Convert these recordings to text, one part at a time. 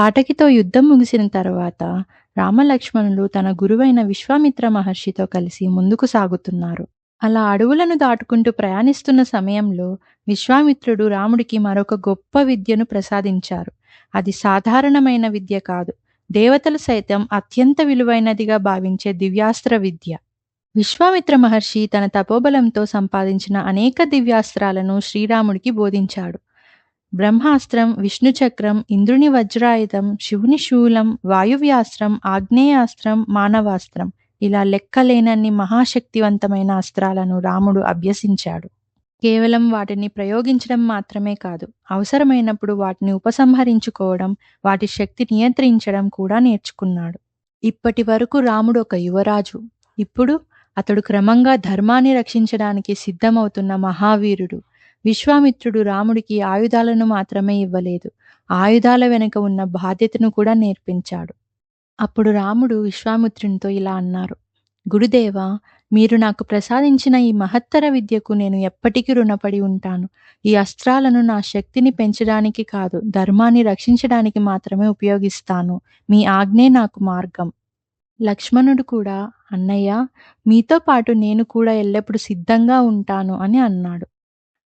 తాటకితో యుద్ధం ముగిసిన తర్వాత రామలక్ష్మణులు తన గురువైన విశ్వామిత్ర మహర్షితో కలిసి ముందుకు సాగుతున్నారు. అలా అడవులను దాటుకుంటూ ప్రయాణిస్తున్న సమయంలో విశ్వామిత్రుడు రాముడికి మరొక గొప్ప విద్యను ప్రసాదించారు. అది సాధారణమైన విద్య కాదు, దేవతలు సైతం అత్యంత విలువైనదిగా భావించే దివ్యాస్త్ర విద్య. విశ్వామిత్ర మహర్షి తన తపోబలంతో సంపాదించిన అనేక దివ్యాస్త్రాలను శ్రీరాముడికి బోధించాడు. బ్రహ్మాస్త్రం, విష్ణుచక్రం, ఇంద్రుని వజ్రాయుధం, శివుని శూలం, వాయువ్యాస్త్రం, ఆగ్నేయాస్త్రం, మానవాస్త్రం, ఇలా లెక్కలేనన్ని మహాశక్తివంతమైన అస్త్రాలను రాముడు అభ్యసించాడు. కేవలం వాటిని ప్రయోగించడం మాత్రమే కాదు, అవసరమైనప్పుడు వాటిని ఉపసంహరించుకోవడం, వాటి శక్తి నియంత్రించడం కూడా నేర్చుకున్నాడు. ఇప్పటి వరకు రాముడు ఒక యువరాజు. ఇప్పుడు అతడు క్రమంగా ధర్మాన్ని రక్షించడానికి సిద్ధమవుతున్న మహావీరుడు. విశ్వామిత్రుడు రాముడికి ఆయుధాలను మాత్రమే ఇవ్వలేదు, ఆయుధాల వెనుక ఉన్న బాధ్యతను కూడా నేర్పించాడు. అప్పుడు రాముడు విశ్వామిత్రునితో ఇలా అన్నారు: గురుదేవా, మీరు నాకు ప్రసాదించిన ఈ మహత్తర విద్యకు నేను ఎప్పటికీ రుణపడి ఉంటాను. ఈ అస్త్రాలను నా శక్తిని పెంచడానికి కాదు, ధర్మాన్ని రక్షించడానికి మాత్రమే ఉపయోగిస్తాను. మీ ఆజ్ఞే నాకు మార్గం. లక్ష్మణుడు కూడా, అన్నయ్య, మీతో పాటు నేను కూడా ఎల్లప్పుడూ సిద్ధంగా ఉంటాను అని అన్నాడు.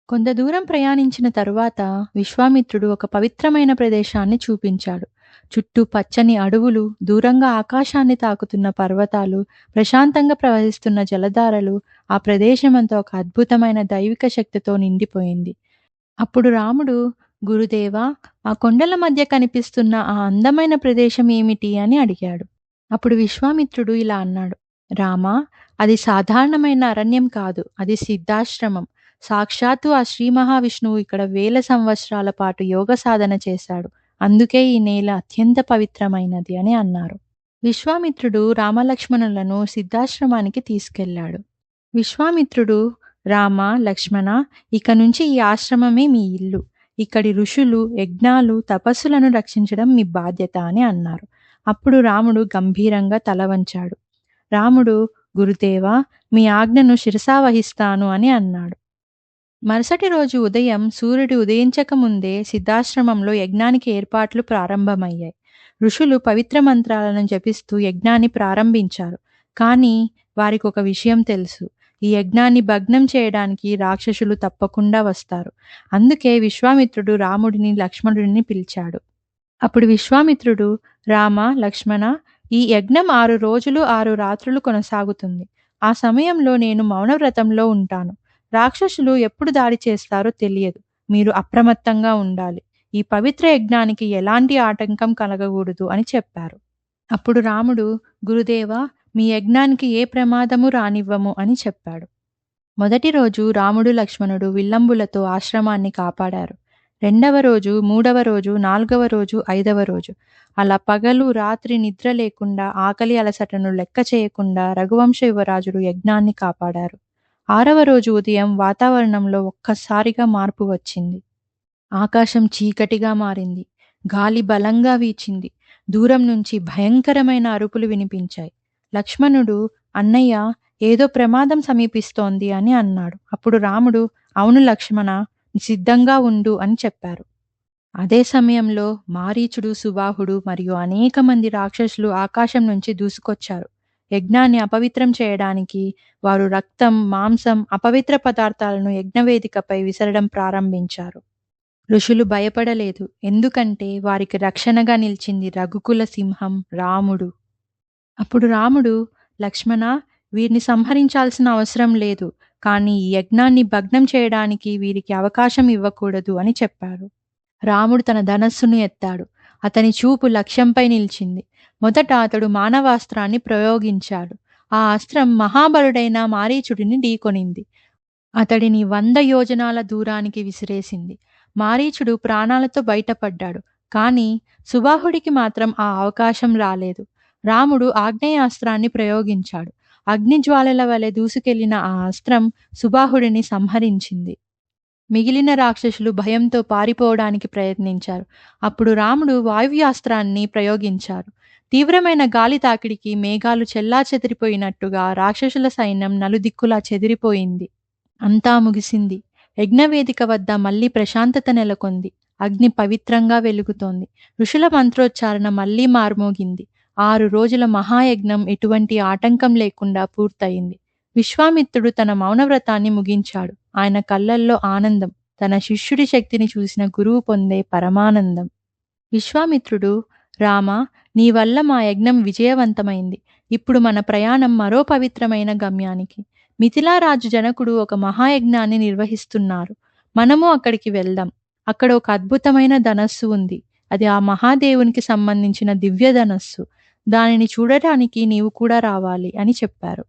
కొంత దూరం ప్రయాణించిన తరువాత విశ్వామిత్రుడు ఒక పవిత్రమైన ప్రదేశాన్ని చూపించాడు. చుట్టూ పచ్చని అడవులు, దూరంగా ఆకాశాన్ని తాకుతున్న పర్వతాలు, ప్రశాంతంగా ప్రవహిస్తున్న జలధారలు, ఆ ప్రదేశమంతా ఒక అద్భుతమైన దైవిక శక్తితో నిండిపోయింది. అప్పుడు రాముడు, గురుదేవా, ఆ కొండల మధ్య కనిపిస్తున్న ఆ అందమైన ప్రదేశం ఏమిటి అని అడిగాడు. అప్పుడు విశ్వామిత్రుడు ఇలా అన్నాడు: రామా, అది సాధారణమైన అరణ్యం కాదు, అది సిద్ధాశ్రమం. సాక్షాత్తు ఆ శ్రీ మహావిష్ణువు ఇక్కడ 1000 సంవత్సరాల పాటు యోగ సాధన చేశాడు. అందుకే ఈ నేల అత్యంత పవిత్రమైనది అని అన్నారు. విశ్వామిత్రుడు రామలక్ష్మణులను సిద్ధాశ్రమానికి తీసుకెళ్లాడు. విశ్వామిత్రుడు, రామ, లక్ష్మణ, ఇక నుంచి ఈ ఆశ్రమమే మీ ఇల్లు. ఇక్కడి ఋషులు, యజ్ఞాలు, తపస్సులను రక్షించడం మీ బాధ్యత అని అన్నారు. అప్పుడు రాముడు గంభీరంగా తల వంచాడు. రాముడు, గురుదేవా, మీ ఆజ్ఞను శిరసావహిస్తాను అని అన్నాడు. మరుసటి రోజు ఉదయం సూర్యుడు ఉదయించక ముందే సిద్ధాశ్రమంలో యజ్ఞానికి ఏర్పాట్లు ప్రారంభమయ్యాయి. ఋషులు పవిత్ర మంత్రాలను జపిస్తూ యజ్ఞాన్ని ప్రారంభించారు. కానీ వారికి ఒక విషయం తెలుసు: ఈ యజ్ఞాన్ని భగ్నం చేయడానికి రాక్షసులు తప్పకుండా వస్తారు. అందుకే విశ్వామిత్రుడు రాముడిని, లక్ష్మణుడిని పిలిచాడు. అప్పుడు విశ్వామిత్రుడు, రామ, లక్ష్మణ, ఈ యజ్ఞం 6 రోజులు 6 రాత్రులు కొనసాగుతుంది. ఆ సమయంలో నేను మౌనవ్రతంలో ఉంటాను. రాక్షసులు ఎప్పుడు దాడి చేస్తారో తెలియదు. మీరు అప్రమత్తంగా ఉండాలి. ఈ పవిత్ర యజ్ఞానికి ఎలాంటి ఆటంకం కలగకూడదు అని చెప్పారు. అప్పుడు రాముడు, గురుదేవా, మీ యజ్ఞానికి ఏ ప్రమాదము రానివ్వము అని చెప్పాడు. మొదటి రోజు రాముడు, లక్ష్మణుడు విల్లంబులతో ఆశ్రమాన్ని కాపాడారు. 2వ రోజు, 3వ రోజు, 4వ రోజు, 5వ రోజు అలా పగలు రాత్రి నిద్ర లేకుండా, ఆకలి అలసటను లెక్క చేయకుండా రఘువంశ యువరాజులు యజ్ఞాన్ని కాపాడారు. 6వ రోజు ఉదయం వాతావరణంలో ఒక్కసారిగా మార్పు వచ్చింది. ఆకాశం చీకటిగా మారింది. గాలి బలంగా వీచింది. దూరం నుంచి భయంకరమైన అరుపులు వినిపించాయి. లక్ష్మణుడు, అన్నయ్య, ఏదో ప్రమాదం సమీపిస్తోంది అని అన్నాడు. అప్పుడు రాముడు, అవును లక్ష్మణ, సిద్ధంగా ఉండు అని చెప్పారు. అదే సమయంలో మారీచుడు, సుబాహుడు మరియు అనేక మంది రాక్షసులు ఆకాశం నుంచి దూసుకొచ్చారు. యజ్ఞాన్ని అపవిత్రం చేయడానికి వారు రక్తం, మాంసం, అపవిత్ర పదార్థాలను యజ్ఞవేదికపై విసరడం ప్రారంభించారు. ఋషులు భయపడలేదు, ఎందుకంటే వారికి రక్షణగా నిలిచింది రఘుకుల సింహం రాముడు. అప్పుడు రాముడు, లక్ష్మణ, వీరిని సంహరించాల్సిన అవసరం లేదు, కానీ ఈ యజ్ఞాన్ని భగ్నం చేయడానికి వీరికి అవకాశం ఇవ్వకూడదు అని చెప్పారు. రాముడు తన ధనస్సును ఎత్తాడు. అతని చూపు లక్ష్యంపై నిలిచింది. మొదట అతడు మానవాస్త్రాన్ని ప్రయోగించాడు. ఆ అస్త్రం మహాబలుడైన మారీచుడిని ఢీకొనింది. అతడిని 100 యోజనాల దూరానికి విసిరేసింది. మారీచుడు ప్రాణాలతో బయటపడ్డాడు. కానీ సుబాహుడికి మాత్రం ఆ అవకాశం రాలేదు. రాముడు ఆగ్నేయాస్త్రాన్ని ప్రయోగించాడు. అగ్నిజ్వాలల వలె దూసుకెళ్లిన ఆ అస్త్రం సుబాహుడిని సంహరించింది. మిగిలిన రాక్షసులు భయంతో పారిపోవడానికి ప్రయత్నించారు. అప్పుడు రాముడు వాయువ్యాస్త్రాన్ని ప్రయోగించారు. తీవ్రమైన గాలి తాకిడికి మేఘాలు చెల్లాచెదిరిపోయినట్టుగా రాక్షసుల సైన్యం నలుదిక్కులా చెదిరిపోయింది. అంతా ముగిసింది. యజ్ఞవేదిక వద్ద మళ్లీ ప్రశాంతత నెలకొంది. అగ్ని పవిత్రంగా వెలుగుతోంది. ఋషుల మంత్రోచ్చారణ మళ్లీ మార్మోగింది. 6 రోజుల మహాయజ్ఞం ఎటువంటి ఆటంకం లేకుండా పూర్తయింది. విశ్వామిత్రుడు తన మౌనవ్రతాన్ని ముగించాడు. ఆయన కళ్ళల్లో ఆనందం, తన శిష్యుడి శక్తిని చూసిన గురువు పొందే పరమానందం. విశ్వామిత్రుడు, రామా, నీ వల్ల మా యజ్ఞం విజయవంతమైంది. ఇప్పుడు మన ప్రయాణం మరో పవిత్రమైన గమ్యానికి. మిథిలారాజు జనకుడు ఒక మహాయజ్ఞాన్ని నిర్వహిస్తున్నారు. మనము అక్కడికి వెళ్దాం. అక్కడ ఒక అద్భుతమైన ధనస్సు ఉంది. అది ఆ మహాదేవునికి సంబంధించిన దివ్య ధనస్సు. దానిని చూడటానికి నీవు కూడా రావాలి అని చెప్పారు.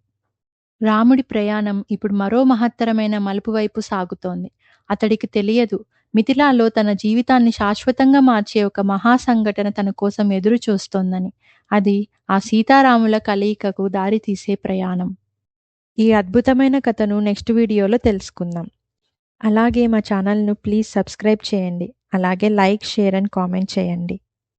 రాముడి ప్రయాణం ఇప్పుడు మరో మహత్తరమైన మలుపు వైపు సాగుతోంది. అతడికి తెలియదు, మిథిలాలో తన జీవితాన్ని శాశ్వతంగా మార్చే ఒక మహా సంఘటన తన కోసం ఎదురు చూస్తోందని. అది ఆ సీతారాముల కలయికకు దారితీసే ప్రయాణం. ఈ అద్భుతమైన కథను నెక్స్ట్ వీడియోలో తెలుసుకుందాం. అలాగే మా ఛానల్ను ప్లీజ్ సబ్స్క్రైబ్ చేయండి. అలాగే లైక్, షేర్ అండ్ కామెంట్ చేయండి.